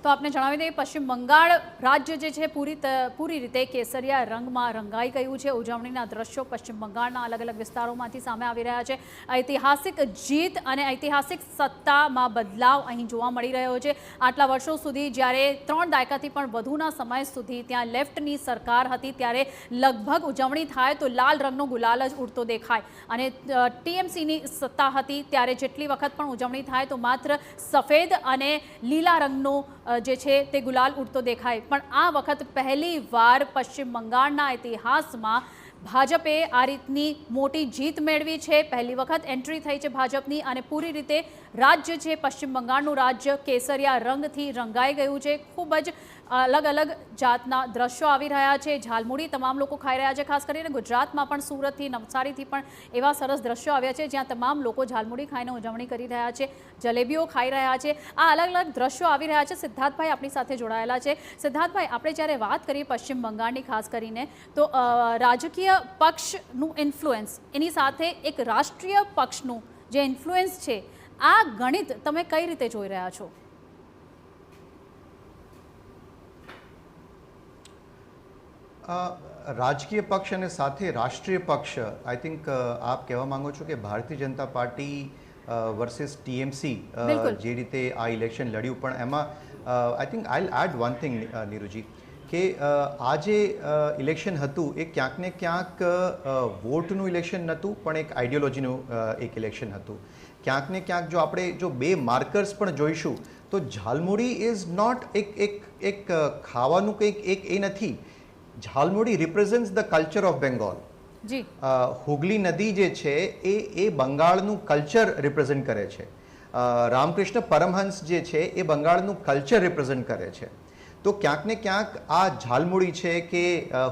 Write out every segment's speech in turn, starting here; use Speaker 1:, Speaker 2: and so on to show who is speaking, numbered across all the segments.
Speaker 1: તો આપને જણાવી દઈએ પશ્ચિમ બંગાળ રાજ્ય જે છે પૂરી રીતે કેસરિયા રંગમાં રંગાઈ ગયું છે। ઉજવણીના દ્રશ્યો પશ્ચિમ બંગાળના અલગ અલગ વિસ્તારોમાંથી સામે આવી રહ્યા છે। ઐતિહાસિક જીત અને ઐતિહાસિક સત્તામાં બદલાવ અહીં જોવા મળી રહ્યો છે। આટલા વર્ષો સુધી જ્યારે 3 દાયકાથી પણ વધુના સમય સુધી ત્યાં લેફ્ટની સરકાર હતી ત્યારે લગભગ ઉજવણી થાય તો લાલ રંગનો ગુલાલ જ ઉડતો દેખાય અને ટીએમસીની સત્તા હતી ત્યારે જેટલી વખત પણ ઉજવણી થાય તો માત્ર સફેદ અને લીલા રંગનો જે છે તે ગુલાલ ઉડતો દેખાય। પણ આ વખત પહેલી વાર પશ્ચિમ બંગાળના ઇતિહાસમાં ભાજપે આ રીતની મોટી જીત મેળવી છે। પહેલી વખત એન્ટ્રી થઈ છે ભાજપની અને પૂરી રીતે રાજ્ય છે પશ્ચિમ બંગાળનું રાજ્ય કેસરિયા રંગથી રંગાઈ ગયું છે। ખૂબ જ અલગ અલગ જાતના દ્રશ્યો આવી રહ્યા છે। ઝાલમુડી તમામ લોકો ખાઈ રહ્યા છે। ખાસ કરીને ગુજરાતમાં પણ સુરતથી નવસારીથી પણ એવા સરસ દ્રશ્યો આવ્યા છે જ્યાં તમામ લોકો ઝાલમુડી ખાઈને ઉજવણી કરી રહ્યા છે, જલેબીઓ ખાઈ રહ્યા છે। આ અલગ અલગ દ્રશ્યો આવી રહ્યા છે। સિદ્ધાર્થભાઈ આપણી સાથે જોડાયેલા છે। સિદ્ધાર્થભાઈ, આપણે જ્યારે વાત કરીએ પશ્ચિમ બંગાળની ખાસ કરીને તો રાજકીય પક્ષનું ઇન્ફ્લુઅન્સ એની સાથે એક રાષ્ટ્રીય પક્ષનું જે ઇન્ફ્લુઅન્સ છે આ ગણિત તમે કઈ રીતે જોઈ રહ્યા છો?
Speaker 2: રાજકીય પક્ષ અને સાથે રાષ્ટ્રીય પક્ષ, આઈ થિંક આપ કહેવા માંગો છો કે Bharatiya Janata party versus TMC જે રીતે આ ઇલેક્શન લડ્યું, પણ એમાં I think I add one thing Niruji કે આ જે ઇલેક્શન હતું એ ક્યાંક ને ક્યાંક વોટનું ઇલેક્શન નહોતું પણ એક આઈડિયોલોજીનું એક ઇલેક્શન હતું। ક્યાંક ને ક્યાંક જો આપણે જો બે માર્કર્સ પણ જોઈશું તો ઝાલમુડી ઇઝ નોટ એક ખાવાનું કંઈક એક એ નથી। ઝાલમુડી રિપ્રેઝેન્ટ્સ ધ કલ્ચર ઓફ બેંગોલ।
Speaker 1: જી,
Speaker 2: હુગલી નદી જે છે એ બંગાળનું કલ્ચર રિપ્રેઝેન્ટ કરે છે। રામકૃષ્ણ પરમહંસ જે છે એ બંગાળનું કલ્ચર રિપ્રેઝેન્ટ કરે છે। તો ક્યાંક ને ક્યાંક આ ઝાલમુડી છે કે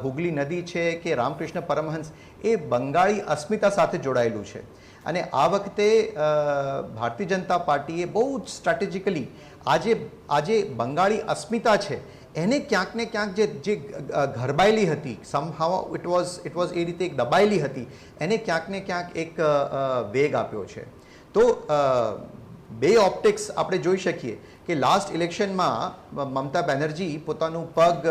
Speaker 2: હુગલી નદી છે કે રામકૃષ્ણ પરમહંસ એ બંગાળી અસ્મિતા સાથે જોડાયેલું છે અને આ વખતે ભારતીય જનતા પાર્ટીએ બહુ જ સ્ટ્રેટેજિકલી આજે બંગાળી અસ્મિતા છે એને ક્યાંક ને ક્યાંક જે ઘરબાયેલી હતી, સમહાવ ઇટ વોઝ એ રીતે એક દબાયેલી હતી, એને ક્યાંક ને ક્યાંક એક વેગ આપ્યો છે। તો બે ઓપ્ટિક્સ આપણે જોઈ શકીએ કે લાસ્ટ ઇલેક્શનમાં મમતા બેનર્જી પોતાનું પગ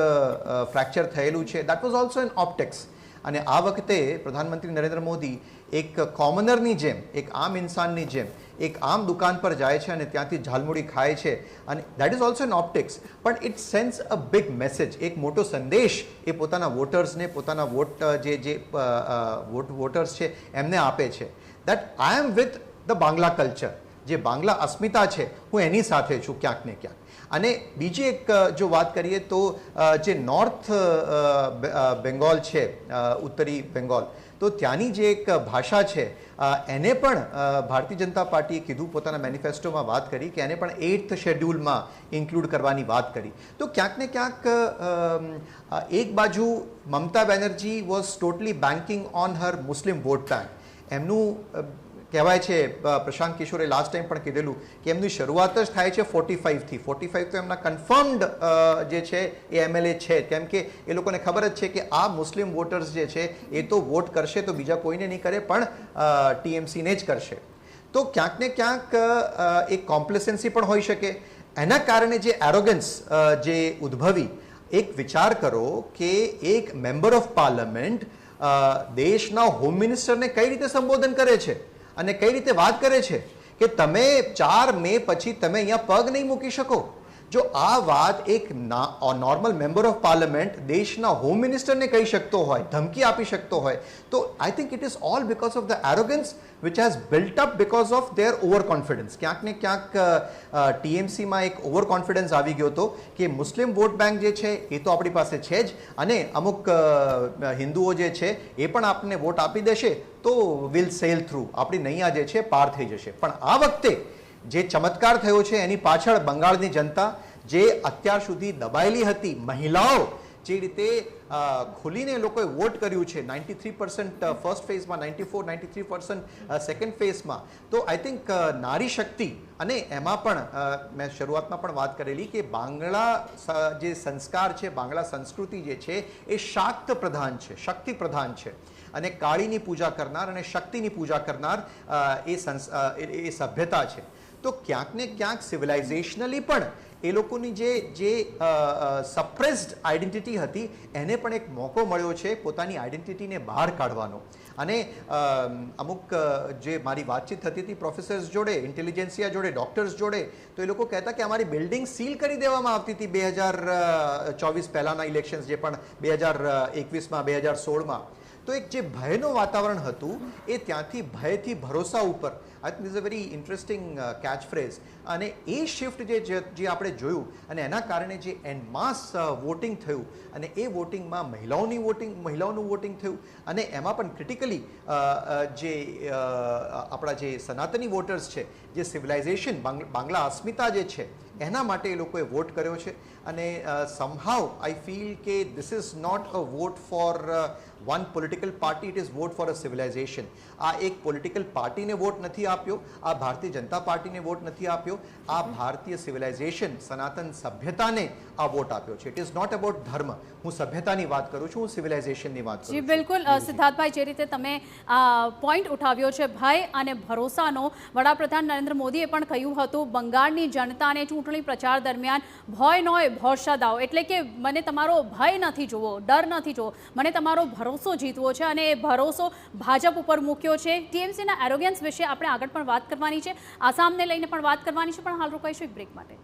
Speaker 2: ફ્રેક્ચર થયેલું છે, that was also an optics. અને આ વખતે પ્રધાનમંત્રી નરેન્દ્ર મોદી એક કોમનરની જેમ, એક આમ ઇન્સાનની જેમ એક આમ દુકાન પર જાય છે અને ત્યાંથી ઝાલમુડી ખાય છે અને that is also an optics, પણ it sends a big message, એક મોટો સંદેશ એ પોતાના વોટર્સને, પોતાના વોટર્સ છે એમને આપે છે that I am with the Bangla culture, જે બાંગ્લા અસ્મિતા છે હું એની સાથે છું ક્યાંક ને ક્યાંક। અને બીજી એક જો વાત કરીએ તો જે નોર્થ બેંગોલ છે, ઉત્તરી બેંગોલ, તો ત્યાંની જે એક ભાષા છે એને પણ ભારતીય જનતા પાર્ટીએ કીધું, પોતાના મેનિફેસ્ટોમાં વાત કરી કે એને પણ 8th શેડ્યુલમાં ઇન્ક્લુડ કરવાની વાત કરી। તો ક્યાંક ને ક્યાંક એક બાજુ Mamata Banerjee was totally banking on her Muslim vote bank. એમનું કહેવાય છે, પ્રશાંત કિશોરે લાસ્ટ ટાઈમ પણ કીધેલું કે એમની શરૂઆત જ થાય છે 45થી। 45 તો એમના કન્ફર્મ્ડ જે છે એ એમએલએ છે, કેમ કે એ લોકોને ખબર જ છે કે આ મુસ્લિમ વોટર્સ જે છે એ તો વોટ કરશે તો બીજા કોઈને નહીં કરે પણ ટીએમસીને જ કરશે। તો ક્યાંક ને ક્યાંક એક કોમ્પ્લેસન્સી પણ હોઈ શકે। એના કારણે જે એરોગન્સ જે ઉદ્ભવી, એક વિચાર કરો કે એક મેમ્બર ઓફ પાર્લામેન્ટ દેશના હોમ મિનિસ્ટરને કઈ રીતે સંબોધન કરે છે અને કઈ રીતે વાત કરે છે કે તમે 4 મે પછી તમે અહીંયા પગ નહીં મૂકી શકો। જો આ વાત એક નોર્મલ મેમ્બર ઓફ પાર્લામેન્ટ દેશના હોમ મિનિસ્ટરને કહી શકતો હોય, ધમકી આપી શકતો હોય, તો I think it is all because of the arrogance which has built up because of their over confidence. ક્યાંક ને ક્યાંક ટીએમસીમાં એક ઓવર કોન્ફિડન્સ આવી ગયો હતો કે મુસ્લિમ વોટ બેંક જે છે એ તો આપણી પાસે છે જ અને અમુક હિન્દુઓ જે છે એ પણ આપણને વોટ આપી દેશે તો વિલ સેલ થ્રુ, આપણી નૈયા જે છે પાર થઈ જશે। પણ આ વખતે જે ચમત્કાર થયો છે એની પાછળ બંગાળની જનતા જે અત્યાર સુધી દબાયેલી હતી, મહિલાઓ જે રીતે ખુલીને લોકોએ વોટ કર્યું છે, 93% ફર્સ્ટ ફેઝમાં, 94-93% સેકન્ડ ફેઝમાં, તો આઈ થિંક નારી શક્તિ અને એમાં પણ મેં શરૂઆતમાં પણ વાત કરેલી કે બાંગ્લા જે સંસ્કાર છે, બાંગ્લા સંસ્કૃતિ જે છે એ શાક્ત પ્રધાન છે, શક્તિ પ્રધાન છે અને કાળીની પૂજા કરનાર અને શક્તિની પૂજા કરનાર એ સભ્યતા છે। તો ક્યાંક ને ક્યાંક સિવિલાઇઝેશનલી પણ એ લોકોની જે સપ્રેસ્ડ આઈડેન્ટિટી હતી એને પણ એક મોકો મળ્યો છે પોતાની આઈડેન્ટિટીને બહાર કાઢવાનો. અને અમુક જે મારી વાતચીત થતી હતી પ્રોફેસર્સ જોડે, ઇન્ટેલિજન્સિયા જોડે, ડૉક્ટર્સ જોડે, તો એ લોકો કહેતા કે અમારી બિલ્ડિંગ સીલ કરી દેવામાં આવતી હતી 2024 પહેલાંના ઇલેક્શન્સ, જે પણ 2021માં 2016માં. તો એક જે ભયનું વાતાવરણ હતું એ ત્યાંથી ભયથી ભરોસા ઉપર, I think is a very interesting catch phrase. અને એ શિફ્ટ જે આપણે જોયું અને એના કારણે જે એન માસ વોટિંગ થયું અને એ વોટિંગમાં મહિલાઓનું વોટિંગ થયું અને એમાં પણ ક્રિટિકલી જે આપણા જે સનાતની વોટર્સ છે, જે સિવિલાઇઝેશન બાંગ્લા અસ્મિતા જે છે એના માટે એ લોકોએ વોટ કર્યો છે. અને સમહાઉ આઈ ફીલ કે this is not a vote for one political party, it is vote for a civilisation. આ એક પોલિટિકલ પાર્ટીને વોટ નથી આપ્યો, આ ભારતીય જનતા પાર્ટીને વોટ નથી આપ્યો, આ ભારતીય સિવિલાઇઝેશન, સનાતન સભ્યતાને આ વોટ આપ્યો છે. ઇટ ઇઝ નોટ અબાઉટ ધર્મ. હું સભ્યતાની વાત કરું છું, હું સિવિલાઇઝેશનની વાત કરું
Speaker 1: જી
Speaker 2: છું.
Speaker 1: બિલકુલ સિદ્ધાર્થભાઈ, જે રીતે તમે પોઈન્ટ ઉઠાવ્યો છે ભય અને ભરોસાનો, વડાપ્રધાન નરેન્દ્ર મોદીએ પણ કહ્યું હતું બંગાળની જનતાને ચૂંટણી પ્રચાર દરમિયાન ભય નોય ભરોસા દાવ, એટલે કે મને તમારો ભય નથી જોવો, ડર નથી જોવો, મને તમારો ભરોસો જીતવો છે. અને એ ભરોસો ભાજપ ઉપર મૂક્યો છે. ટીએમસીના એરોગન્સ વિશે આપણે આગળ પણ વાત કરવાની છે, આસામને લઈને પણ વાત કરવાની છે, પણ હાલ રોકાઈશું એક બ્રેક માટે.